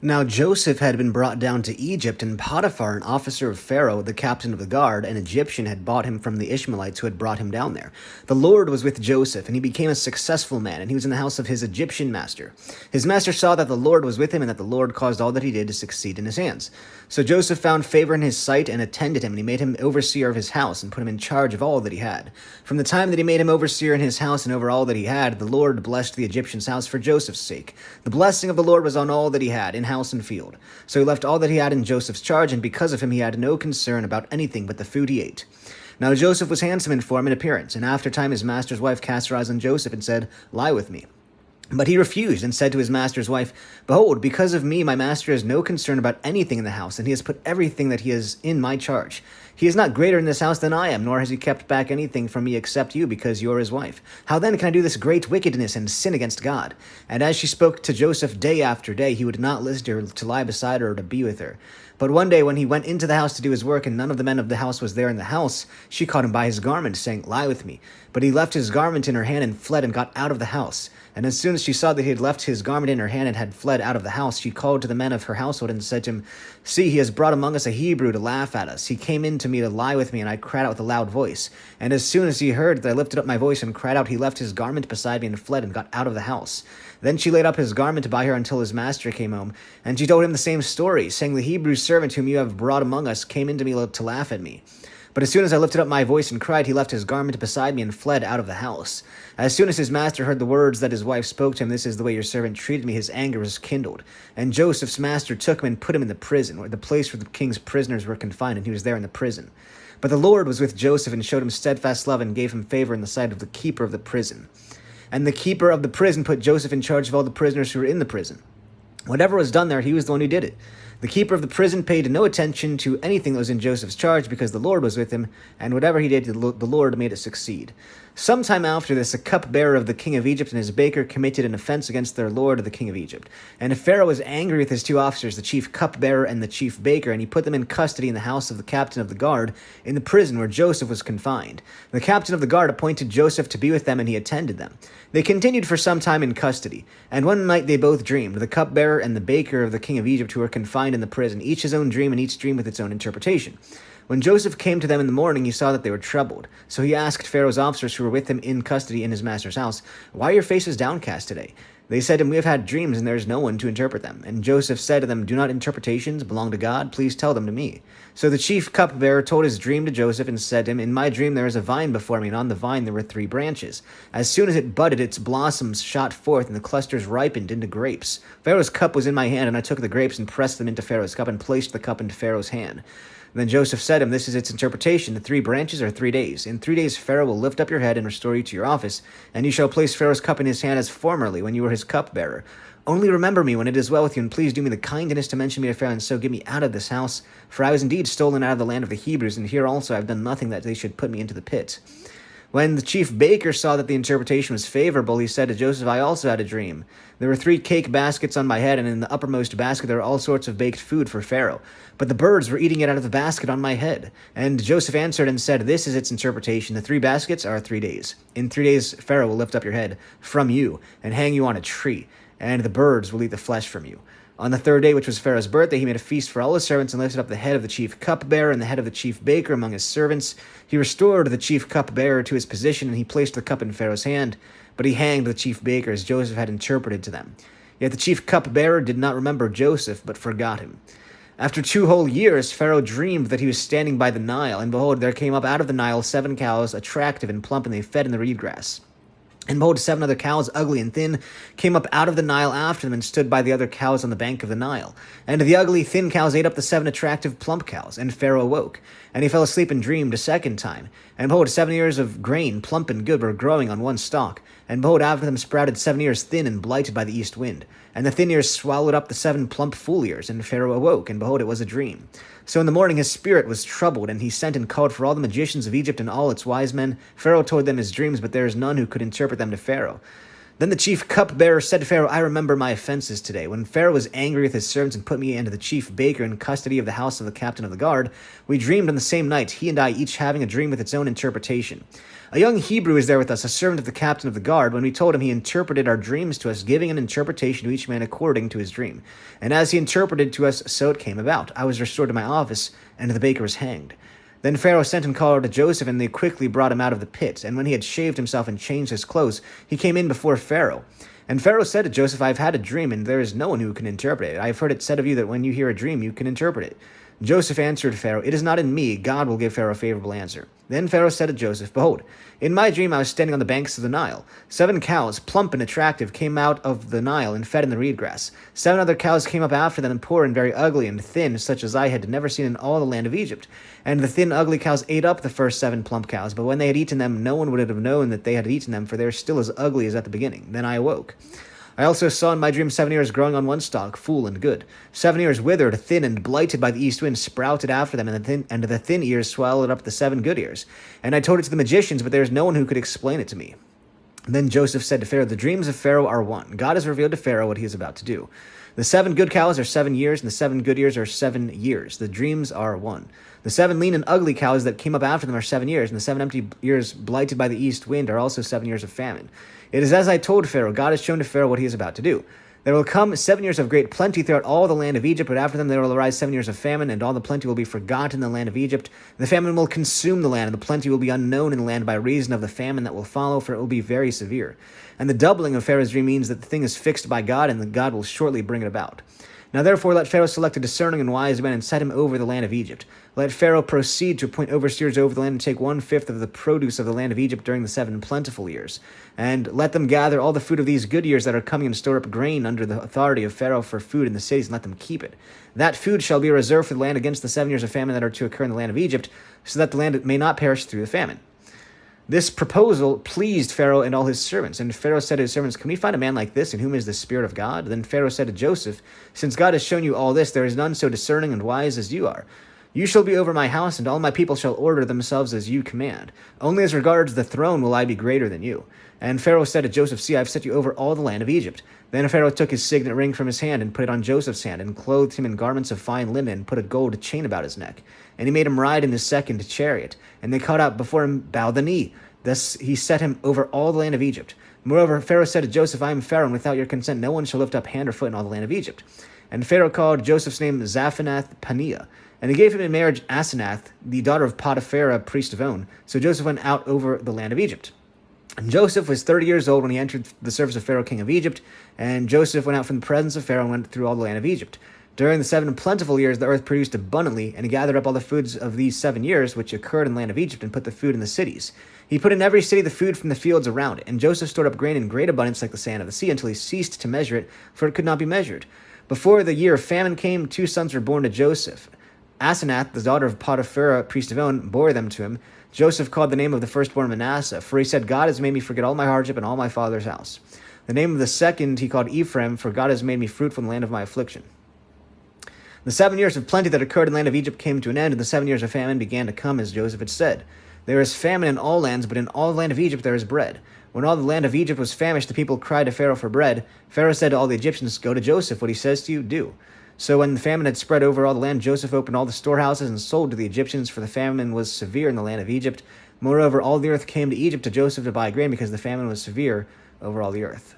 Now Joseph had been brought down to Egypt, and Potiphar, an officer of Pharaoh, the captain of the guard, an Egyptian, had bought him from the Ishmaelites who had brought him down there. The Lord was with Joseph, and he became a successful man, and he was in the house of his Egyptian master. His master saw that the Lord was with him, and that the Lord caused all that he did to succeed in his hands. So Joseph found favor in his sight and attended him, and he made him overseer of his house, and put him in charge of all that he had. From the time that he made him overseer in his house and over all that he had, the Lord blessed the Egyptian's house for Joseph's sake. The blessing of the Lord was on all that he had, in house and field. So he left all that he had in Joseph's charge, and because of him he had no concern about anything but the food he ate. Now Joseph was handsome in form and appearance, and after time his master's wife cast her eyes on Joseph and said, "Lie with me." But he refused and said to his master's wife, "Behold, because of me my master has no concern about anything in the house, and he has put everything that he has in my charge. He is not greater in this house than I am, nor has he kept back anything from me except you, because you are his wife. How then can I do this great wickedness and sin against God?" And as she spoke to Joseph day after day, he would not listen to her, to lie beside her or to be with her. But one day when he went into the house to do his work, and none of the men of the house was there in the house, she caught him by his garment, saying, "Lie with me." But he left his garment in her hand and fled and got out of the house. And as soon as she saw that he had left his garment in her hand and had fled out of the house, she called to the men of her household and said to him, "See, he has brought among us a Hebrew to laugh at us. He came in to me to lie with me, and I cried out with a loud voice. And as soon as he heard that I lifted up my voice and cried out, he left his garment beside me and fled and got out of the house." Then she laid up his garment by her until his master came home. And she told him the same story, saying, "The Hebrew servant whom you have brought among us came in to me to laugh at me. But as soon as I lifted up my voice and cried, he left his garment beside me and fled out of the house." As soon as his master heard the words that his wife spoke to him, "This is the way your servant treated me," his anger was kindled. And Joseph's master took him and put him in the prison, or the place where the king's prisoners were confined, and he was there in the prison. But the Lord was with Joseph and showed him steadfast love and gave him favor in the sight of the keeper of the prison. And the keeper of the prison put Joseph in charge of all the prisoners who were in the prison. Whatever was done there, he was the one who did it. The keeper of the prison paid no attention to anything that was in Joseph's charge, because the Lord was with him, and whatever he did, the Lord made it succeed. Sometime after this, a cupbearer of the king of Egypt and his baker committed an offense against their lord, the king of Egypt. And Pharaoh was angry with his two officers, the chief cupbearer and the chief baker, and he put them in custody in the house of the captain of the guard, in the prison where Joseph was confined. The captain of the guard appointed Joseph to be with them, and he attended them. They continued for some time in custody, and one night they both dreamed, the cupbearer and the baker of the king of Egypt, who were confined in the prison, each his own dream, and each dream with its own interpretation. When Joseph came to them in the morning, he saw that they were troubled. So he asked Pharaoh's officers who were with him in custody in his master's house, "Why are your faces downcast today?" They said to him, "We have had dreams, and there is no one to interpret them." And Joseph said to them, "Do not interpretations belong to God? Please tell them to me." So the chief cupbearer told his dream to Joseph and said to him, "In my dream there is a vine before me, and on the vine there were 3 branches. As soon as it budded, its blossoms shot forth, and the clusters ripened into grapes. Pharaoh's cup was in my hand, and I took the grapes and pressed them into Pharaoh's cup and placed the cup into Pharaoh's hand." Then Joseph said to him, "This is its interpretation. The 3 branches are 3 days. In 3 days Pharaoh will lift up your head and restore you to your office, and you shall place Pharaoh's cup in his hand as formerly, when you were his cupbearer. Only remember me when it is well with you, and please do me the kindness to mention me to Pharaoh, and so get me out of this house. For I was indeed stolen out of the land of the Hebrews, and here also I have done nothing that they should put me into the pit." When the chief baker saw that the interpretation was favorable, he said to Joseph, "I also had a dream. There were 3 cake baskets on my head, and in the uppermost basket there were all sorts of baked food for Pharaoh. But the birds were eating it out of the basket on my head." And Joseph answered and said, "This is its interpretation. The 3 baskets are 3 days. In 3 days Pharaoh will lift up your head from you and hang you on a tree, and the birds will eat the flesh from you." On the 3rd day, which was Pharaoh's birthday, he made a feast for all his servants and lifted up the head of the chief cupbearer and the head of the chief baker among his servants. He restored the chief cupbearer to his position, and he placed the cup in Pharaoh's hand. But he hanged the chief baker as Joseph had interpreted to them. Yet the chief cupbearer did not remember Joseph, but forgot him. After 2 whole years, Pharaoh dreamed that he was standing by the Nile, and behold, there came up out of the Nile 7 cows, attractive and plump, and they fed in the reed grass. And behold, 7 other cows, ugly and thin, came up out of the Nile after them and stood by the other cows on the bank of the Nile. And the ugly, thin cows ate up the 7 attractive, plump cows. And Pharaoh awoke, and he fell asleep and dreamed a second time. And behold, 7 ears of grain, plump and good, were growing on one stalk. And behold, after them sprouted 7 ears thin and blighted by the east wind. And the thin ears swallowed up the 7 plump full ears. And Pharaoh awoke, and behold, it was a dream. So in the morning his spirit was troubled, and he sent and called for all the magicians of Egypt and all its wise men. Pharaoh told them his dreams, but there is none who could interpret them to Pharaoh. Then the chief cupbearer said to Pharaoh, I remember my offenses today. When Pharaoh was angry with his servants and put me and the chief baker in custody of the house of the captain of the guard, we dreamed on the same night, he and I each having a dream with its own interpretation. A young Hebrew is there with us, a servant of the captain of the guard. When we told him, he interpreted our dreams to us, giving an interpretation to each man according to his dream. And as he interpreted to us, so it came about. I was restored to my office, and the baker was hanged. Then Pharaoh sent and called to Joseph, and they quickly brought him out of the pit. And when he had shaved himself and changed his clothes, he came in before Pharaoh. And Pharaoh said to Joseph, I have had a dream, and there is no one who can interpret it. I have heard it said of you that when you hear a dream, you can interpret it. Joseph answered Pharaoh, It is not in me. God will give Pharaoh a favorable answer. Then Pharaoh said to Joseph, Behold, in my dream I was standing on the banks of the Nile. 7 cows, plump and attractive, came out of the Nile and fed in the reed grass. 7 other cows came up after them, and poor and very ugly and thin, such as I had never seen in all the land of Egypt. And the thin, ugly cows ate up the first 7 plump cows, but when they had eaten them, no one would have known that they had eaten them, for they are still as ugly as at the beginning. Then I awoke. I also saw in my dream 7 ears growing on one stalk, full and good. 7 ears withered, thin, and blighted by the east wind, sprouted after them, and the thin ears swallowed up the 7 good ears. And I told it to the magicians, but there is no one who could explain it to me. Then Joseph said to Pharaoh, The dreams of Pharaoh are one. God has revealed to Pharaoh what he is about to do. The 7 good cows are 7 years, and the 7 good ears are 7 years. The dreams are one. The 7 lean and ugly cows that came up after them are 7 years, and the 7 empty ears blighted by the east wind are also 7 years of famine. It is as I told Pharaoh. God has shown to Pharaoh what he is about to do. There will come 7 years of great plenty throughout all the land of Egypt, but after them there will arise 7 years of famine, and all the plenty will be forgotten in the land of Egypt. The famine will consume the land, and the plenty will be unknown in the land by reason of the famine that will follow, for it will be very severe. And the doubling of Pharaoh's dream means that the thing is fixed by God, and that God will shortly bring it about. Now therefore let Pharaoh select a discerning and wise man, and set him over the land of Egypt. Let Pharaoh proceed to appoint overseers over the land, and take 1/5 of the produce of the land of Egypt during the 7 plentiful years. And let them gather all the food of these good years that are coming, and store up grain under the authority of Pharaoh for food in the cities, and let them keep it. That food shall be a reserve for the land against the 7 years of famine that are to occur in the land of Egypt, so that the land may not perish through the famine. This proposal pleased Pharaoh and all his servants. And Pharaoh said to his servants, Can we find a man like this, in whom is the Spirit of God? Then Pharaoh said to Joseph, Since God has shown you all this, there is none so discerning and wise as you are. You shall be over my house, and all my people shall order themselves as you command. Only as regards the throne will I be greater than you. And Pharaoh said to Joseph, See, I have set you over all the land of Egypt. Then Pharaoh took his signet ring from his hand, and put it on Joseph's hand, and clothed him in garments of fine linen, and put a gold chain about his neck. And he made him ride in his second chariot. And they caught out before him, Bow the knee. Thus he set him over all the land of Egypt. Moreover, Pharaoh said to Joseph, I am Pharaoh, and without your consent no one shall lift up hand or foot in all the land of Egypt. And Pharaoh called Joseph's name Zaphanath-Paneah. And he gave him in marriage Asenath, the daughter of Potiphar, priest of On. So Joseph went out over the land of Egypt. And Joseph was 30 years old when he entered the service of Pharaoh, king of Egypt. And Joseph went out from the presence of Pharaoh and went through all the land of Egypt. During the 7 plentiful years, the earth produced abundantly, and he gathered up all the foods of these 7 years, which occurred in the land of Egypt, and put the food in the cities. He put in every city the food from the fields around it. And Joseph stored up grain in great abundance like the sand of the sea, until he ceased to measure it, for it could not be measured. Before the year of famine came, 2 sons were born to Joseph. Asenath, the daughter of Potiphar, priest of On, bore them to him. Joseph called the name of the firstborn Manasseh, for he said, God has made me forget all my hardship and all my father's house. The name of the second he called Ephraim, for God has made me fruitful in the land of my affliction. The 7 years of plenty that occurred in the land of Egypt came to an end, and the 7 years of famine began to come, as Joseph had said. There is famine in all lands, but in all the land of Egypt there is bread. When all the land of Egypt was famished, the people cried to Pharaoh for bread. Pharaoh said to all the Egyptians, Go to Joseph, what he says to you, do. So when the famine had spread over all the land, Joseph opened all the storehouses and sold to the Egyptians, for the famine was severe in the land of Egypt. Moreover, all the earth came to Egypt to Joseph to buy grain, because the famine was severe over all the earth.